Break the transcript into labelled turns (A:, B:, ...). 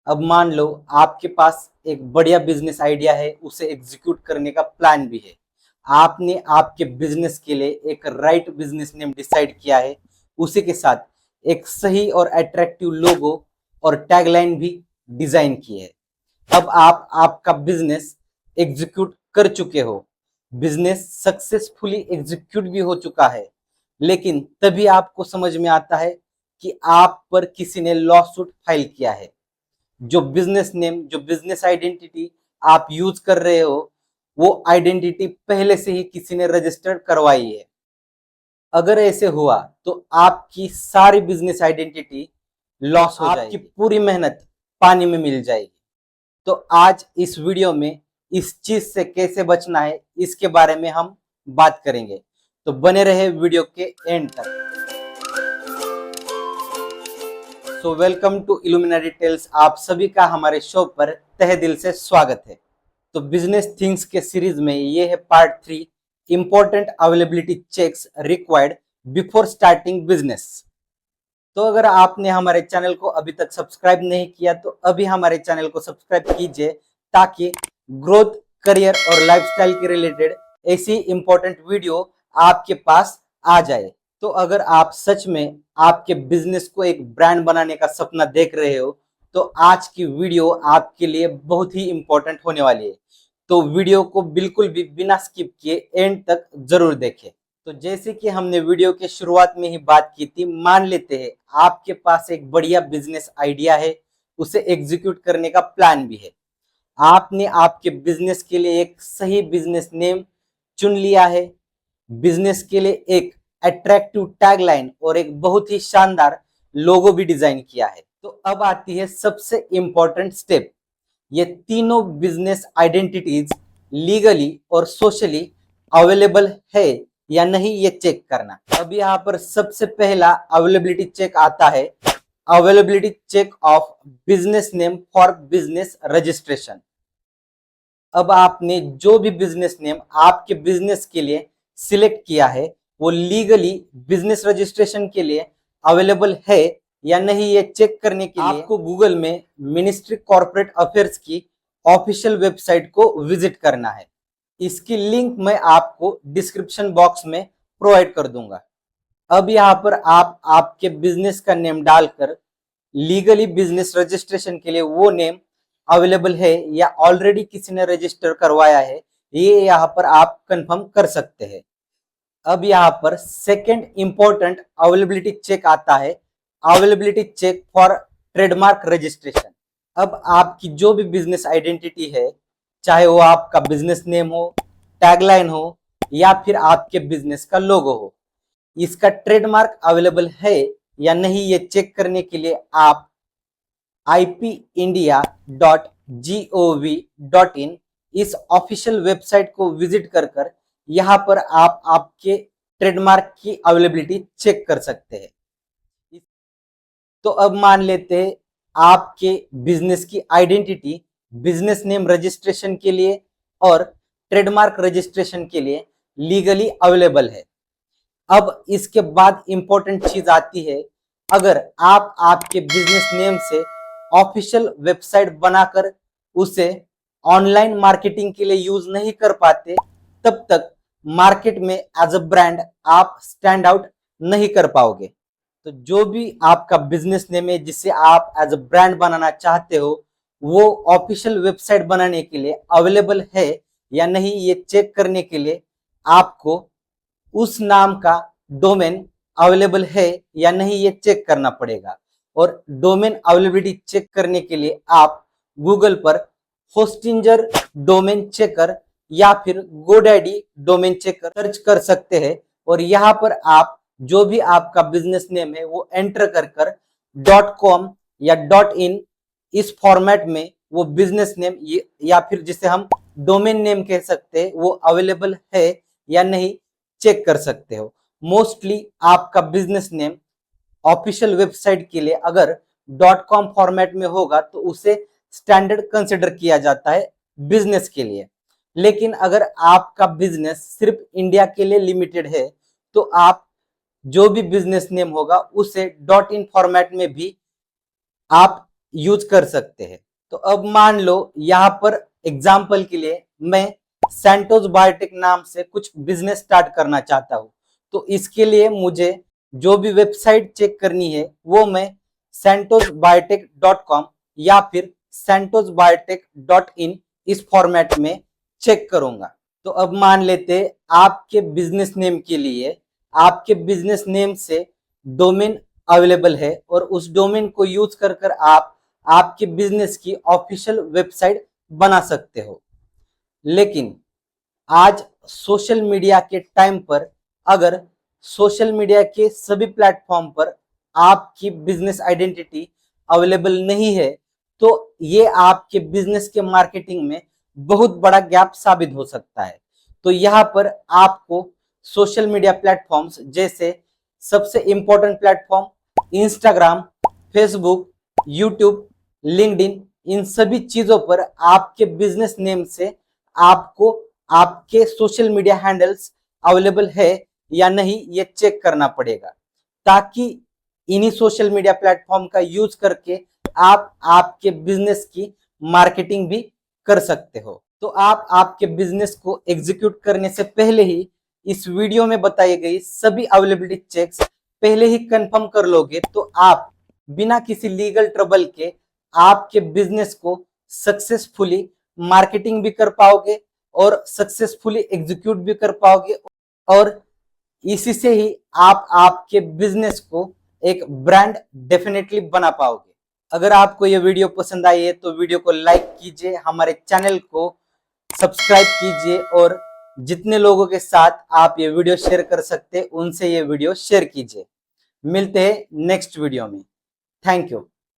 A: अब मान लो आपके पास एक बढ़िया बिजनेस आइडिया है, उसे एग्जीक्यूट करने का प्लान भी है। आपने आपके बिजनेस के लिए एक राइट बिजनेस नेम डिसाइड किया है, उसी के साथ एक सही और अट्रैक्टिव लोगो और टैगलाइन भी डिजाइन की है। अब आप आपका बिजनेस एग्जीक्यूट कर चुके हो, बिजनेस सक्सेसफुली एग्जीक्यूट भी हो चुका है, लेकिन तभी आपको समझ में आता है कि आप पर किसी ने लॉ सूट फाइल किया है। जो बिजनेस नेम, जो बिजनेस आइडेंटिटी आप यूज कर रहे हो, वो आइडेंटिटी पहले से ही किसी ने रजिस्टर्ड करवाई है। अगर ऐसे हुआ तो आपकी सारी बिजनेस आइडेंटिटी लॉस हो जाएगी, आपकी पूरी मेहनत पानी में मिल जाएगी। तो आज इस वीडियो में इस चीज से कैसे बचना है, इसके बारे में हम बात करेंगे। तो बने रहे वीडियो के एंड तक। So welcome to Illuminati Tales. आप सभी का हमारे शो पर तहे दिल से स्वागत है। तो बिजनेस थिंग्स के सीरीज में ये है part 3, important availability checks required before starting business. तो अगर आपने हमारे चैनल को अभी तक सब्सक्राइब नहीं किया तो अभी हमारे चैनल को सब्सक्राइब कीजिए, ताकि ग्रोथ, करियर और लाइफस्टाइल के रिलेटेड ऐसी इंपॉर्टेंट वीडियो आपके पास आ जाए। तो अगर आप सच में आपके बिजनेस को एक ब्रांड बनाने का सपना देख रहे हो, तो आज की वीडियो आपके लिए बहुत ही इंपॉर्टेंट होने वाली है। तो वीडियो को बिल्कुल भी बिना स्किप किए एंड तक जरूर देखें। तो जैसे कि हमने वीडियो के शुरुआत में ही बात की थी, मान लेते हैं आपके पास एक बढ़िया बिजनेस आइडिया है, उसे एग्जीक्यूट करने का प्लान भी है। आपने आपके बिजनेस के लिए एक सही बिजनेस नेम चुन लिया है, बिजनेस के लिए एक अट्रैक्टिव टैगलाइन और एक बहुत ही शानदार लोगो भी डिजाइन किया है। तो अब आती है सबसे इंपॉर्टेंट स्टेप। ये तीनों बिजनेस आइडेंटिटीज लीगली और सोशली अवेलेबल है या नहीं, ये चेक करना। अब यहाँ पर सबसे पहला अवेलेबिलिटी चेक आता है, availability check of business name for business registration. अब आपने जो भी बिजनेस नेम आपके बिजनेस के लिए सिलेक्ट किया है, वो लीगली बिजनेस रजिस्ट्रेशन के लिए अवेलेबल है या नहीं, ये चेक करने के लिए आपको गूगल में मिनिस्ट्री कॉर्पोरेट अफेयर्स की ऑफिशियल वेबसाइट को विजिट करना है। इसकी लिंक मैं आपको डिस्क्रिप्शन बॉक्स में प्रोवाइड कर दूंगा। अब यहाँ पर आप आपके बिजनेस का नेम डालकर लीगली बिजनेस रजिस्ट्रेशन के लिए वो नेम अवेलेबल है या ऑलरेडी किसी ने रजिस्टर करवाया है, ये यहाँ पर आप कंफर्म कर सकते हैं। अब यहाँ पर सेकंड इंपॉर्टेंट अवेलेबिलिटी चेक आता है, availability check for trademark registration. अब आपकी जो भी बिजनेस आइडेंटिटी है, चाहे वो आपका बिजनेस नेम हो, टैगलाइन हो या फिर आपके बिजनेस का लोगो हो, इसका ट्रेडमार्क अवेलेबल है या नहीं, ये चेक करने के लिए आप ipindia.gov.in इस ऑफिशियल वेबसाइट को विजिट कर यहाँ पर आप आपके ट्रेडमार्क की अवेलेबिलिटी चेक कर सकते हैं। तो अब मान लेते हैं आपके बिजनेस की आइडेंटिटी बिजनेस नेम रजिस्ट्रेशन के लिए और ट्रेडमार्क रजिस्ट्रेशन के लिए लीगली अवेलेबल है। अब इसके बाद इंपॉर्टेंट चीज आती है, अगर आप आपके बिजनेस नेम से ऑफिशियल वेबसाइट बनाकर उसे ऑनलाइन मार्केटिंग के लिए यूज नहीं कर पाते, तब तक मार्केट में एज अ ब्रांड आप स्टैंड आउट नहीं कर पाओगे। तो जो भी आपका बिजनेस नेम है जिसे आप एज अ ब्रांड बनाना चाहते हो, वो ऑफिशियल वेबसाइट बनाने के लिए अवेलेबल है या नहीं, ये चेक करने के लिए आपको उस नाम का डोमेन अवेलेबल है या नहीं, ये चेक करना पड़ेगा। और डोमेन अवेलेबिलिटी चेक करने के लिए आप गूगल पर होस्टिंजर डोमेन चेकर या फिर गोडैडी डोमेन चेकर सर्च कर सकते हैं, और यहाँ पर आप जो भी आपका बिजनेस नेम है वो एंटर कर .com या .in इस फॉर्मेट में वो बिजनेस नेम या फिर जिसे हम डोमेन नेम कह सकते हैं, वो अवेलेबल है या नहीं चेक कर सकते हो। मोस्टली आपका बिजनेस नेम ऑफिशियल वेबसाइट के लिए अगर .com फॉर्मेट में होगा तो उसे स्टैंडर्ड कंसिडर किया जाता है बिजनेस के लिए। लेकिन अगर आपका बिजनेस सिर्फ इंडिया के लिए लिमिटेड है, तो आप जो भी बिजनेस नेम होगा उसे .in फॉर्मेट में भी आप यूज कर सकते हैं। तो अब मान लो यहाँ पर एग्जाम्पल के लिए मैं सैंटोस बायोटेक नाम से कुछ बिजनेस स्टार्ट करना चाहता हूँ। तो इसके लिए मुझे जो भी वेबसाइट चेक करनी है वो मैं santosbiotech.com या फिर santosbiotech.in इस फॉर्मेट में चेक करूंगा। तो अब मान लेते आपके बिजनेस नेम के लिए आपके बिजनेस नेम से डोमेन अवेलेबल है और उस डोमेन को यूज कर कर आप आपके बिजनेस की ऑफिशियल वेबसाइट बना सकते हो। लेकिन आज सोशल मीडिया के टाइम पर अगर सोशल मीडिया के सभी प्लेटफॉर्म पर आपकी बिजनेस आइडेंटिटी अवेलेबल नहीं है तो ये आपके बिजनेस के मार्केटिंग में बहुत बड़ा गैप साबित हो सकता है। तो यहाँ पर आपको सोशल मीडिया प्लेटफॉर्म्स जैसे सबसे important platform Instagram, Facebook, YouTube, LinkedIn, इन सभी चीजों पर आपके बिजनेस नेम से आपको आपके सोशल मीडिया हैंडल्स अवेलेबल है या नहीं ये चेक करना पड़ेगा, ताकि इन्हीं सोशल मीडिया प्लेटफॉर्म का यूज करके आप आपके बिजनेस की मार्केटिंग भी कर सकते हो। तो आप आपके बिजनेस को एग्जीक्यूट करने से पहले ही इस वीडियो में बताई गई सभी अवेलेबिलिटी चेक्स पहले ही कंफर्म कर लोगे तो आप बिना किसी लीगल ट्रबल के आपके बिजनेस को सक्सेसफुली मार्केटिंग भी कर पाओगे और सक्सेसफुली एग्जीक्यूट भी कर पाओगे और इसी से ही आप आपके बिजनेस को एक ब्रांड डेफिनेटली बना पाओगे। अगर आपको ये वीडियो पसंद आई है तो वीडियो को लाइक कीजिए, हमारे चैनल को सब्सक्राइब कीजिए और जितने लोगों के साथ आप ये वीडियो शेयर कर सकते हैं उनसे ये वीडियो शेयर कीजिए। मिलते हैं नेक्स्ट वीडियो में। Thank you.